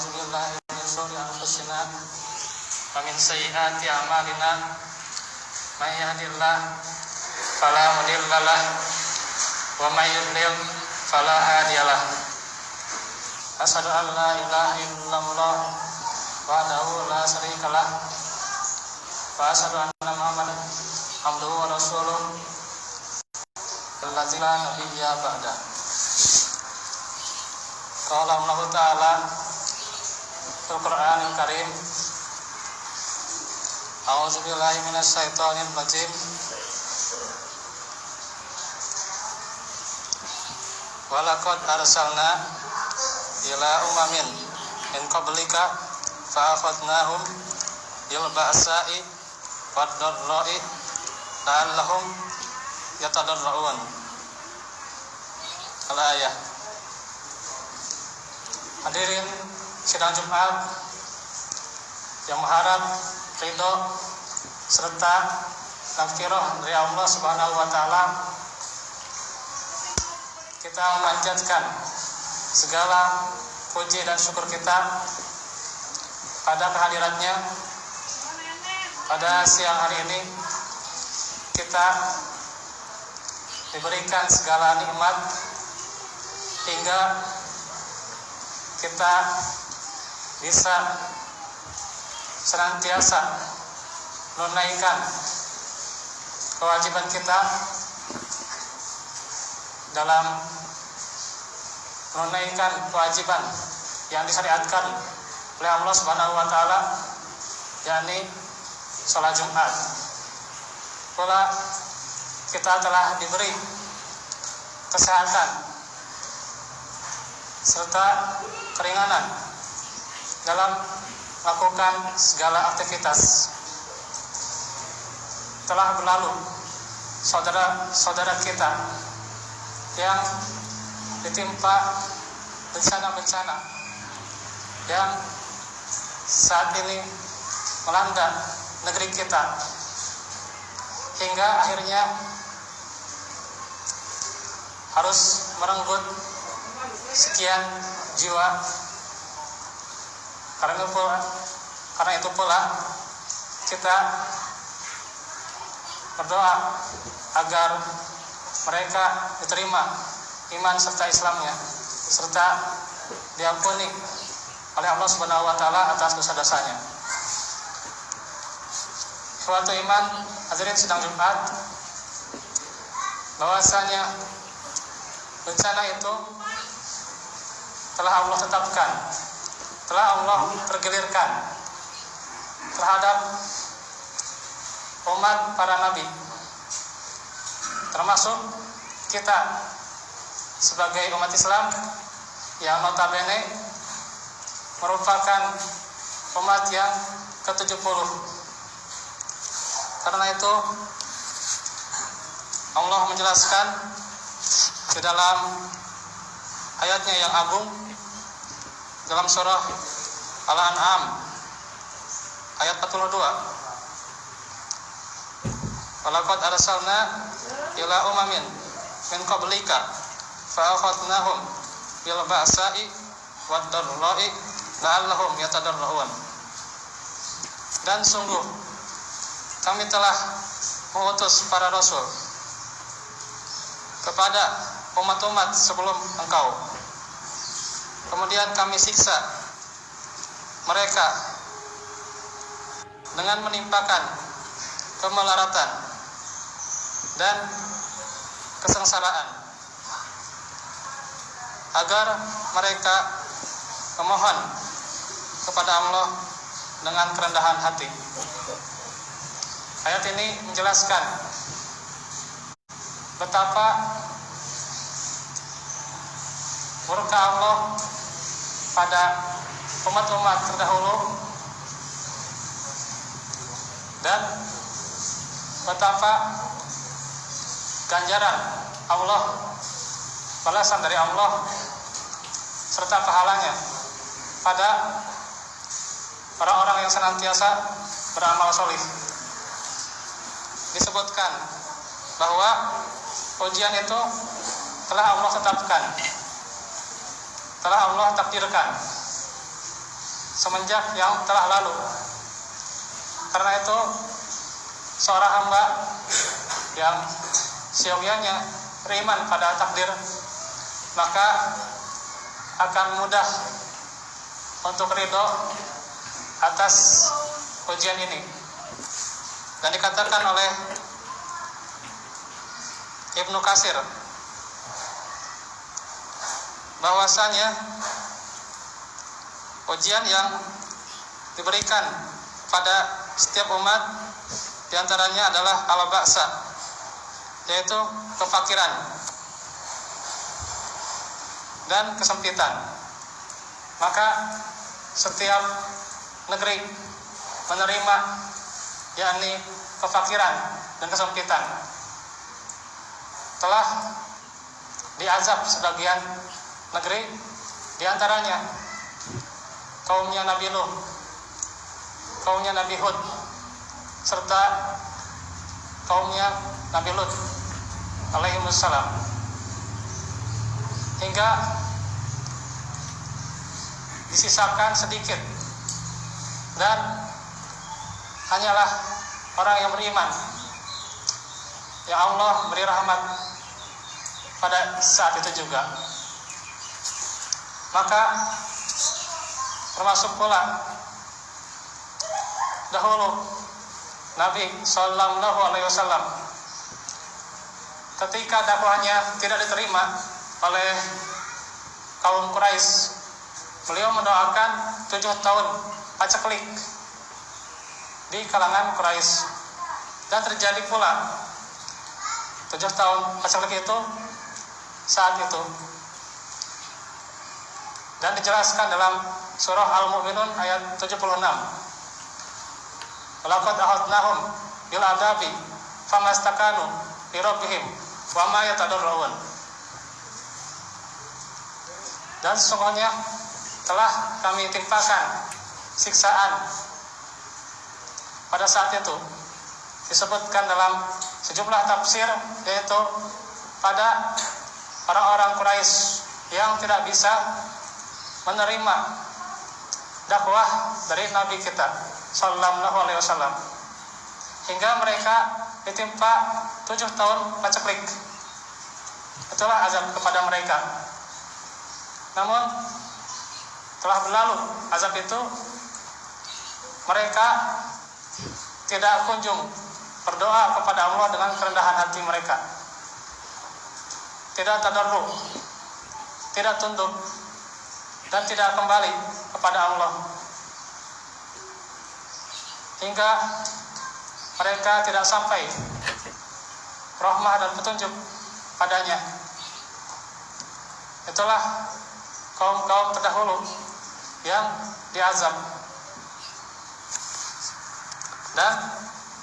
A'udzubillahi min syururi anfusina wa min sayyiati a'malina. May yahdihillahu fala mudilla lahu wa may yudlil fala hadiyalah. Asyhadu an la ilaha illallah wahdahu la syarikalah wa asyhadu anna Muhammadan abduhu wa rasuluh allazi la nabiyya ba'da. Qala Allah Ta'ala fil Qur'anil Karim, A'udzubillahi minasyaitonir rajim. Walaqad arsalna ila umamin min qablika fa akhadnahum bil ba'sa'i wad dharra'i la'allahum yatadarra'un. Al-ayah. Hadirin sidang Jumat yang mengharap ridho serta maghfirah dari Allah Subhanahu wa taala, kita memanjatkan segala puji dan syukur kita pada kehadiratnya. Pada siang hari ini kita diberikan segala nikmat hingga kita bisa senantiasa menunaikan kewajiban kita dalam menunaikan kewajiban yang disyariatkan oleh Allah Subhanahu wa taala, yakni salat Jumat. Pula kita telah diberi kesehatan serta keringanan dalam melakukan segala aktivitas. Telah berlalu saudara-saudara kita yang ditimpa bencana-bencana yang saat ini melanda negeri kita, hingga akhirnya harus merenggut sekian jiwa. Karena itu pula kita berdoa agar mereka diterima iman serta Islamnya, serta diampuni oleh Allah Subhanahu wa taala atas dosa-dosanya. Suatu iman, hadirin sidang Jumat, bahwasanya bencana itu telah Allah tetapkan, telah Allah pergilirkan terhadap umat para nabi, termasuk kita sebagai umat Islam yang notabene merupakan umat yang ke-70. Karena itu Allah menjelaskan di dalam ayatnya yang agung dalam surah Al-An'am ayat 42. Walaqad arsalna ila umamin min qablika fa akhadnahum bil ba'sa'i wad dharra'i la'allahum yatadarra'un. Dan sungguh kami telah mengutus para rasul kepada umat-umat sebelum engkau, kemudian kami siksa mereka dengan menimpakan kemelaratan dan kesengsaraan, agar mereka memohon kepada Allah dengan kerendahan hati. Ayat ini menjelaskan betapa murka Allah pada umat-umat terdahulu dan betapa ganjaran Allah, balasan dari Allah serta pahalanya pada orang-orang yang senantiasa beramal solih. Disebutkan bahwa ujian itu telah Allah tetapkan, telah Allah takdirkan semenjak yang telah lalu. Karena itu seorang hamba yang siogianya beriman pada takdir, maka akan mudah untuk ridho atas ujian ini. Dan dikatakan oleh Ibnu Katsir bahwasanya ujian yang diberikan pada setiap umat diantaranya adalah al-ba'sa, yaitu kefakiran dan kesempitan. Maka setiap negeri menerima yakni kefakiran dan kesempitan. Telah diazab sebagian negeri, diantaranya kaumnya Nabi Nuh, kaumnya Nabi Hud, serta kaumnya Nabi Lut alaihimussalam, hingga disisakan sedikit dan hanyalah orang yang beriman yang Allah beri rahmat pada saat itu juga. Maka termasuk pula dahulu Nabi Sallallahu Alaihi Wasallam ketika dakwahnya tidak diterima oleh kaum Quraisy, beliau mendoakan 7 tahun paceklik di kalangan Quraisy, dan terjadi pula 7 tahun paceklik itu saat itu, dan dijelaskan dalam surah Al-Mu'minun ayat 76. Walaqad ahadnahum bil adabi famastakanu li rabbihim wa ma yatadarrun. Dan sesungguhnya telah kami timpakan siksaan pada saat itu. Disebutkan dalam sejumlah tafsir, yaitu pada orang-orang Quraisy yang tidak bisa menerima dakwah dari Nabi kita Sallallahu Alaihi Wasallam, hingga mereka ditimpa 7 tahun paceklik. Itulah azab kepada mereka. Namun telah berlalu azab itu, mereka tidak kunjung berdoa kepada Allah dengan kerendahan hati mereka, tidak tadarruk, tidak tunduk, dan tidak kembali kepada Allah, hingga mereka tidak sampai rahmah dan petunjuk padanya. Itulah kaum-kaum terdahulu yang diazab. Dan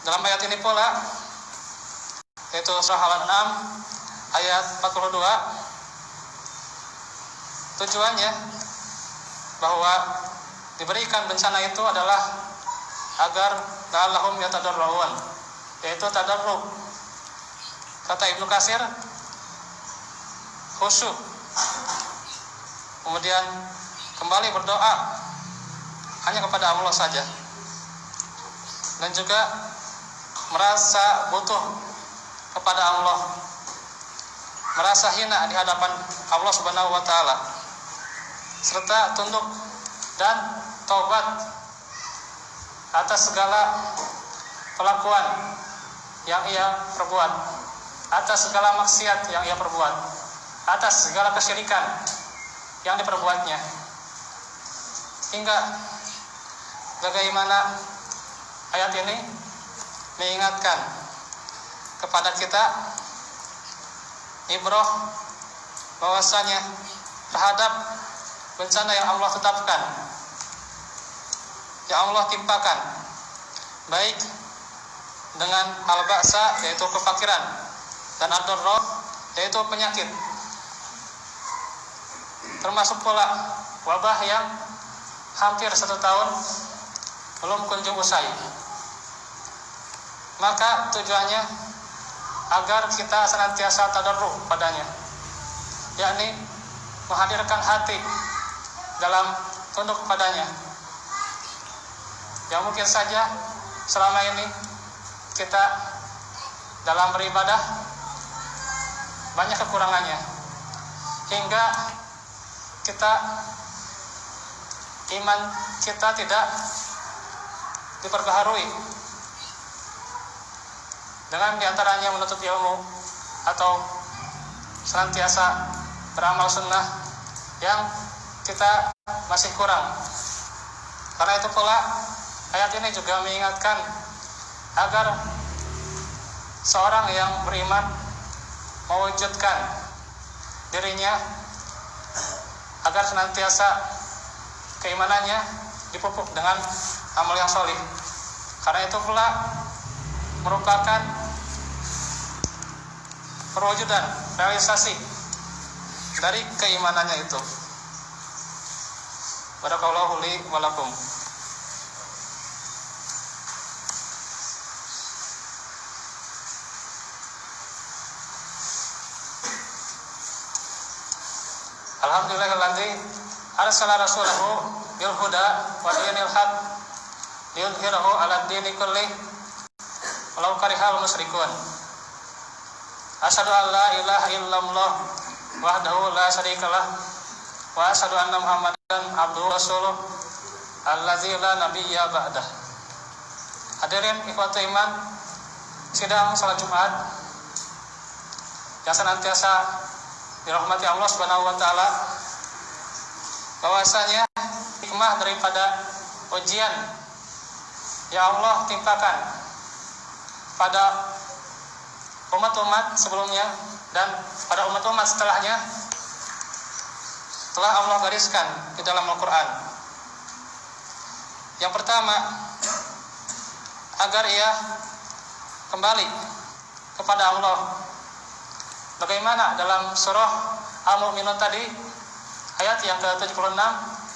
dalam ayat ini pula, yaitu surah Al-An'am ayat 42, tujuannya bahwa diberikan bencana itu adalah agar la'allahum yatadarrun, yaitu tadarruk. Kata Ibnu Katsir, khusyuk, kemudian kembali berdoa hanya kepada Allah saja, dan juga merasa butuh kepada Allah, merasa hina di hadapan Allah Subhanahu wa taala, serta tunduk dan taubat atas segala kelakuan yang ia perbuat, atas segala maksiat yang ia perbuat, atas segala kesyirikan yang diperbuatnya. Hingga bagaimana ayat ini mengingatkan kepada kita ibrah bahwasanya terhadap bencana yang Allah tetapkan, yang Allah timpakan, baik dengan al-ba'sa yaitu kefakiran, dan ad-darra yaitu penyakit, termasuk pula wabah yang hampir 1 tahun belum kunjung usai. Maka tujuannya agar kita senantiasa tadarruk padanya, yakni menghadirkan hati dalam tunduk padanya, yang mungkin saja selama ini kita dalam beribadah banyak kekurangannya, hingga iman kita tidak diperbaharui dengan diantaranya menuntut ilmu atau senantiasa beramal sunnah yang kita masih kurang. Karena itu pula ayat ini juga mengingatkan agar seorang yang beriman mewujudkan dirinya agar senantiasa keimanannya dipupuk dengan amal yang sholih. Karena itu pula merupakan perwujudan realisasi dari keimanannya itu. Barakallahu li wa lakum. Alhamdulillahilladzi arsala rasulahu bil huda wa dinil haq liyudhhirahu 'ala ad-dini kullih walau karihal musyrikun. Asyhadu an la ilaha illallah wahdahu la syarikalah wa asyhadu anna Muhammadan abduhu rasuluh allazi la nabiyya ba'dah. Hadirin ikhwatu iman, sidang salat Jumat yang senantiasa dirahmati Allah Subhanahu wa taala, bahwasanya hikmah daripada ujian yang Allah timpakan pada umat-umat sebelumnya dan pada umat-umat setelahnya telah Allah gariskan di dalam Al-Quran. Yang pertama, agar ia kembali kepada Allah. Bagaimana dalam surah Al-Mu'minun tadi ayat yang ke-76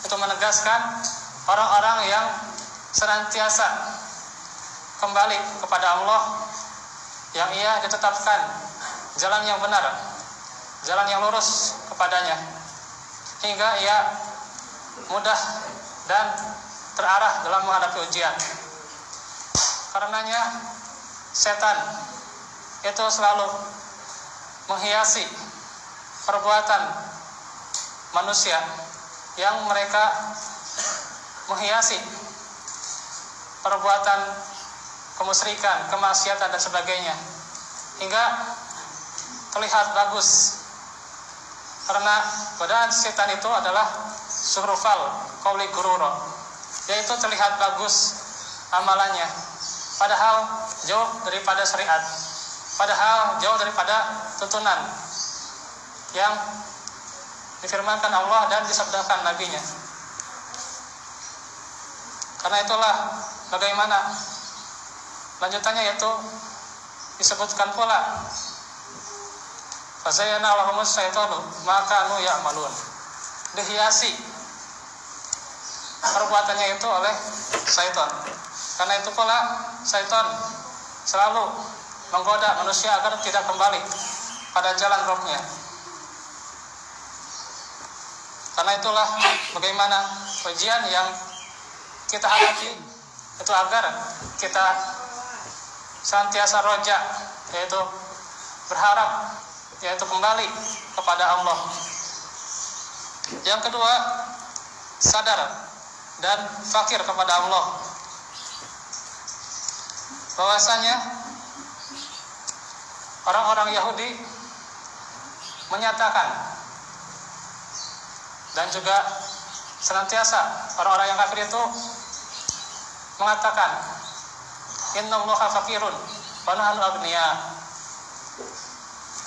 itu menegaskan orang-orang yang senantiasa kembali kepada Allah, yang ia ditetapkan jalan yang benar, jalan yang lurus kepadanya, hingga ia mudah dan terarah dalam menghadapi ujian. Karenanya setan itu selalu menghiasi perbuatan manusia yang mereka menghiasi perbuatan kemusyrikan, kemaksiatan dan sebagainya, hingga terlihat bagus. Karena godaan setan itu adalah surufal qauli gururo, yaitu terlihat bagus amalannya, padahal jauh daripada syariat, padahal jauh daripada tuntunan yang difirmankan Allah dan disabdakan Nabi-Nya. Karena itulah bagaimana lanjutannya, yaitu disebutkan pula fazayyana lahumus syaitanu ma kanu ya'malun, dihiasi perbuatannya itu oleh syaitan. Karena itu pula syaitan selalu menggoda manusia agar tidak kembali pada jalan Rabb-Nya. Karena itulah bagaimana ujian yang kita hadapi itu agar kita senantiasa roja, yaitu berharap, yaitu kembali kepada Allah. Yang kedua, sadar dan fakir kepada Allah, bahwasanya orang-orang Yahudi menyatakan dan juga senantiasa orang-orang yang kafir itu mengatakan innallaha faqirun wa nahnu aghnia.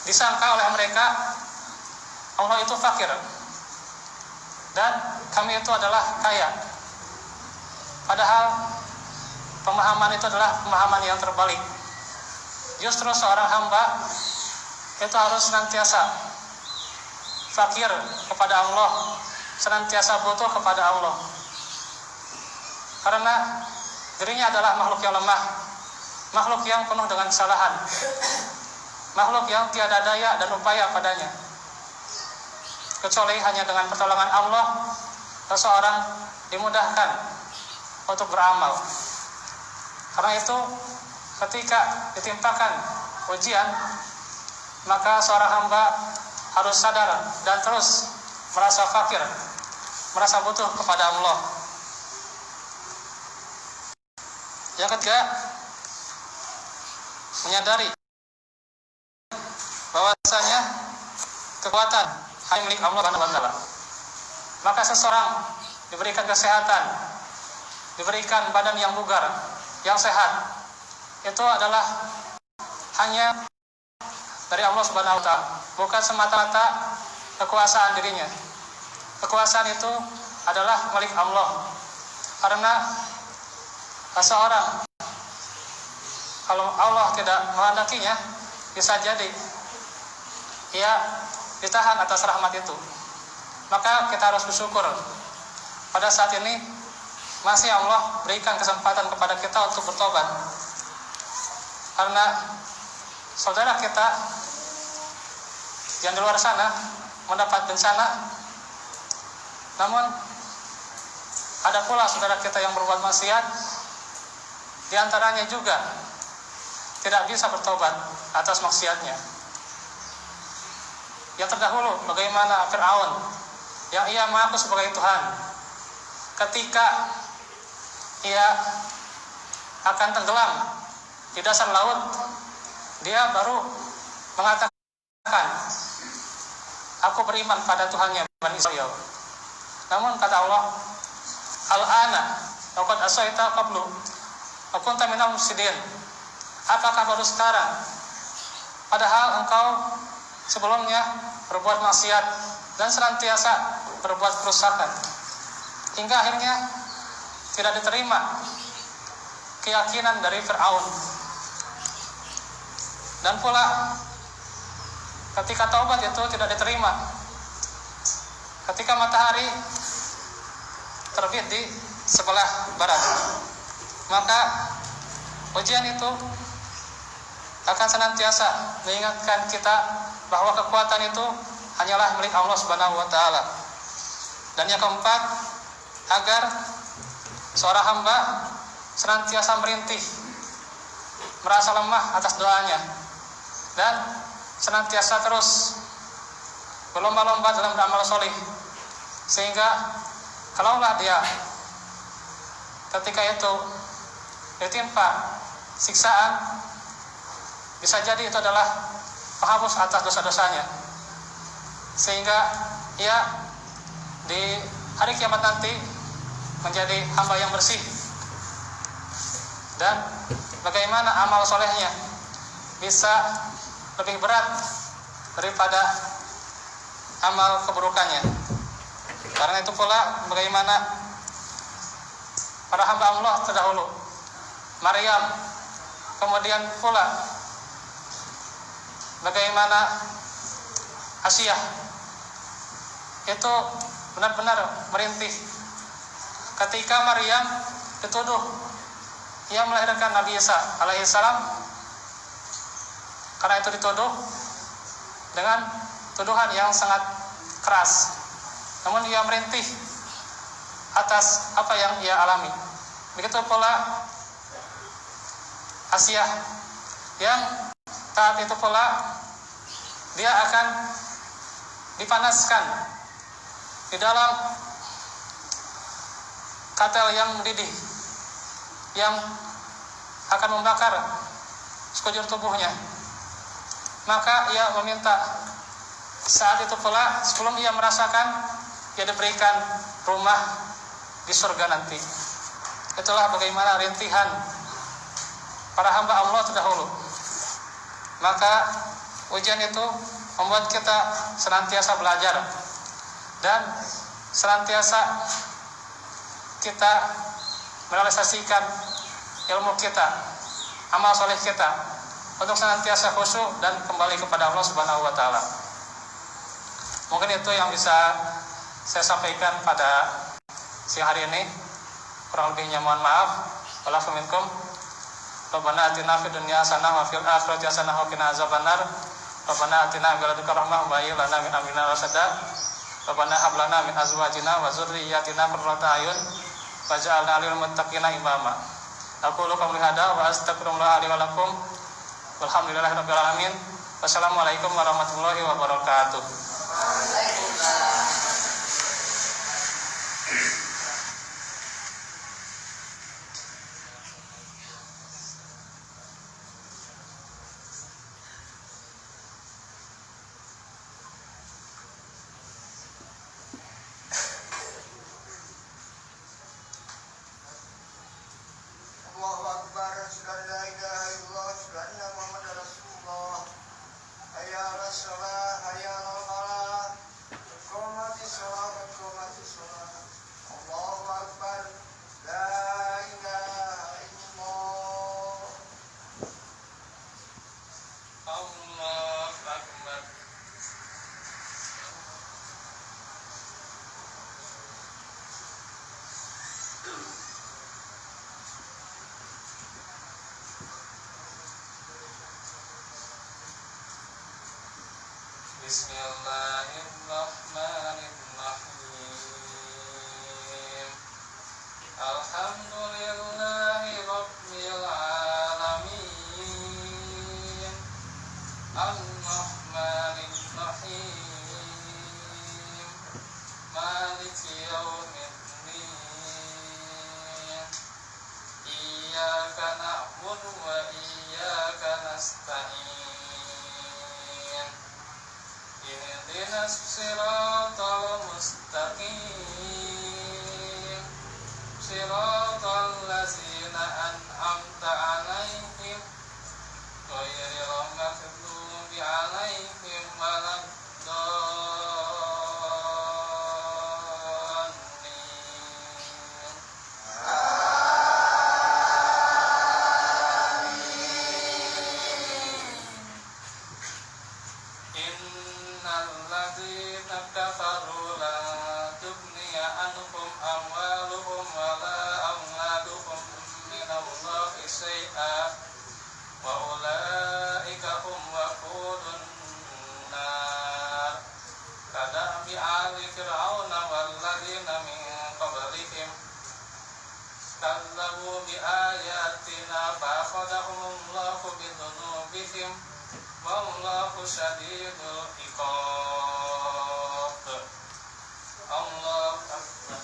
Disangka oleh mereka Allah itu fakir dan kami itu adalah kaya. Padahal pemahaman itu adalah pemahaman yang terbalik. Justru seorang hamba itu harus senantiasa fakir kepada Allah, senantiasa butuh kepada Allah. Karena dirinya adalah makhluk yang lemah, makhluk yang penuh dengan kesalahan, makhluk yang tiada daya dan upaya padanya, kecuali hanya dengan pertolongan Allah seseorang dimudahkan untuk beramal. Karena itu ketika ditimpakan ujian, maka seorang hamba harus sadar dan terus merasa fakir, merasa butuh kepada Allah. Yang ketiga, menyadari bahwasanya kekuatan hanya milik Allah Subhanahu wa taala. Maka seseorang diberikan kesehatan, diberikan badan yang bugar, yang sehat, itu adalah hanya dari Allah Subhanahu wa taala, bukan semata-mata kekuasaan dirinya. Kekuasaan itu adalah milik Allah. Karena seseorang kalau Allah tidak menghendakinya, bisa jadi ia ditahan atas rahmat itu. Maka kita harus bersyukur pada saat ini masih Allah berikan kesempatan kepada kita untuk bertobat. Karena saudara kita yang di luar sana mendapat bencana, namun ada pula saudara kita yang berbuat maksiat, di antaranya juga tidak bisa bertobat atas maksiatnya. Yang terdahulu bagaimana Fir'aun yang ia mengaku sebagai Tuhan, ketika ia akan tenggelam di dasar laut, dia baru mengatakan, aku beriman pada Tuhannya Bani Israel. Namun kata Allah, Al-ana laqad asaita qablu wa kunta minal mufsidin. Apakah baru sekarang, padahal engkau sebelumnya berbuat maksiat dan senantiasa berbuat kerusakan, hingga akhirnya tidak diterima keyakinan dari Fir'aun. Dan pula ketika taubat itu tidak diterima, ketika matahari terbit di sebelah barat, maka ujian itu akan senantiasa mengingatkan kita bahwa kekuatan itu hanyalah milik Allah Subhanahu wa taala. Dan yang keempat, agar seorang hamba senantiasa merintih, merasa lemah atas doanya, dan senantiasa terus berlomba-lomba dalam beramal soleh, sehingga kalaulah dia ketika itu ditimpa siksaan, bisa jadi itu adalah penghapus atas dosa-dosanya, sehingga ia di hari kiamat nanti menjadi hamba yang bersih. Dan bagaimana amal solehnya bisa lebih berat daripada amal keburukannya. Karena itu pula bagaimana para hamba Allah terdahulu, Maryam, kemudian pula bagaimana Asyah, itu benar-benar merintih ketika Maryam dituduh ia melahirkan Nabi Isa alaihissalam. Karena itu dituduh dengan tuduhan yang sangat keras, namun ia merintih atas apa yang ia alami. Begitu pula Asyah, yang saat itu pula dia akan dipanaskan di dalam katel yang mendidih, yang akan membakar sekujur tubuhnya. Maka ia meminta saat itu pula, sebelum ia merasakan, ia diberikan rumah di surga nanti. Itulah bagaimana rintihan para hamba Allah terdahulu. Maka ujian itu membuat kita senantiasa belajar dan senantiasa kita merealisasikan ilmu kita, amal soleh kita, untuk senantiasa khusyuk dan kembali kepada Allah Subhanahu wa taala. Mungkin itu yang bisa saya sampaikan pada siang hari ini. Kurang lebihnya mohon maaf. Wa'alaikum minkum. Rabbana atina fid dunya hasanah wa fil akhirati hasanah wa qina azabannar. Rabbana atina min ladunka rahmah wa hayyi lana min amrina rasada. Rabbana hab lana min azwajina wa dzurriyyatina qurrata a'yun waj'alna lil muttaqina imama. Aqulu qouli hadza wa astaghfirullah li wa lakum. Walhamdulillahirabbil alamin. Wassalamualaikum warahmatullahi wabarakatuh. Allahu Akbar, asyhadu an la ilaha illallah, asyhadu anna Muhammadar Rasulullah. Hayya 'alas shalah, hayya 'alal falah. Qamatis shalah, qamatis shalah. Allahu Akbar, la ilaha illallah. Allahu Akbar. Bismillahirrahmanirrahim. Alhamdulillahi rabbil alamin. Ar-Rahmanir-Rahim. Maliki yaumiddin. Iyyaka na'budu wa iyyaka nasta'in. Ihdinas siratal mustaqim. Siratal ladzina an'amta 'alaihim ghairil maghdubi 'alaihim waladdallin. Innal ladzina kafaru la tughniya anhum amwaluhum wala auladuhum minallahi syai'a wa ulaika hum waqudun nar. Kada'bi ali fir'auna wal ladzina min qablihim kadzabu bi ayatina fa akhadahumullahu bi dhunubihim wallahu syadidul iqab. Allahu Akbar.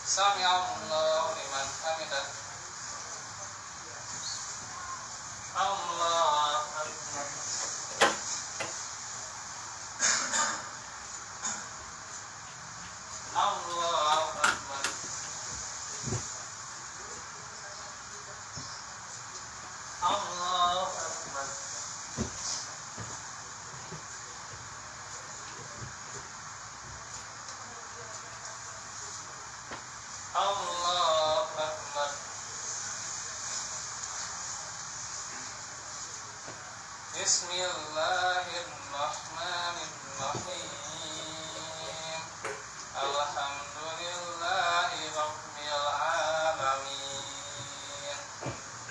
Sami'allahu liman hamidah. Allahu Akbar. Allahu Akbar. Allahu Akbar. Allahu Akbar. Bismillahirrahmanirrahim. Alhamdulillahi rabbil alamin.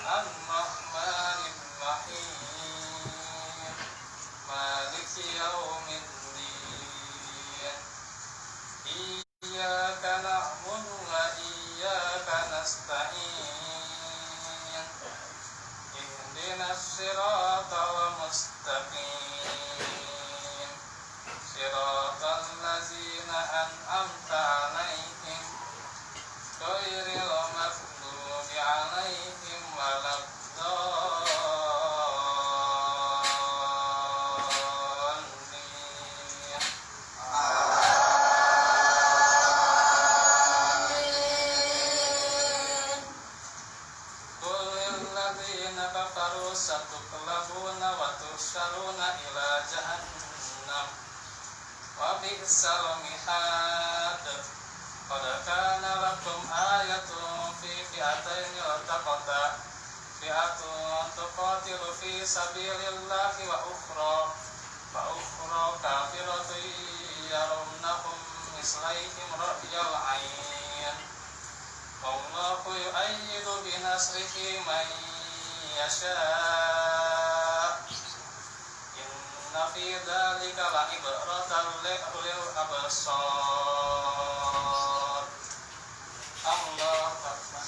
Ar-Rahmanir-Rahim. Maliki yaumiddin. Iyyaka na'budu wa iyyaka nasta'in. Ihdinas siratal mustaqim. Siratal ladzina an'amta 'alaihim ghairil maghdubi 'alaihim waladdallin. Qul lil ladzina kafaru satughlabuna wa tuhsyaruna ila jahannam wa bi'sal mihad. Qad kana lakum ayatun fi fi'atayn iltaqata fi'atun tuqatilu fi sabilillahi wa ukhra kafiratun yarunnahum mislaihim ra'yal 'ain. Wallahu yu'ayyidu binasrihi man yasha'. Inna fi dzalika la'ibratan lil absar. Allahu akbar.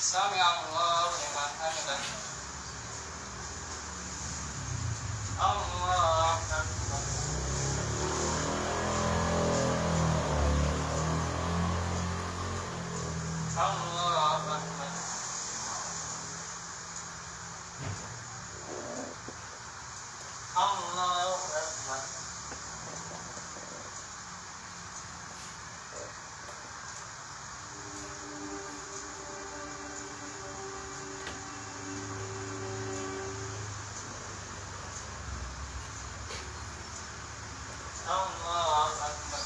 Sami Allahu liman hamidah. Allahu akbar. Allahu akbar. Allahu akbar. Allahu akbar.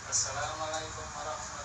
Assalamualaikum warahmatullahi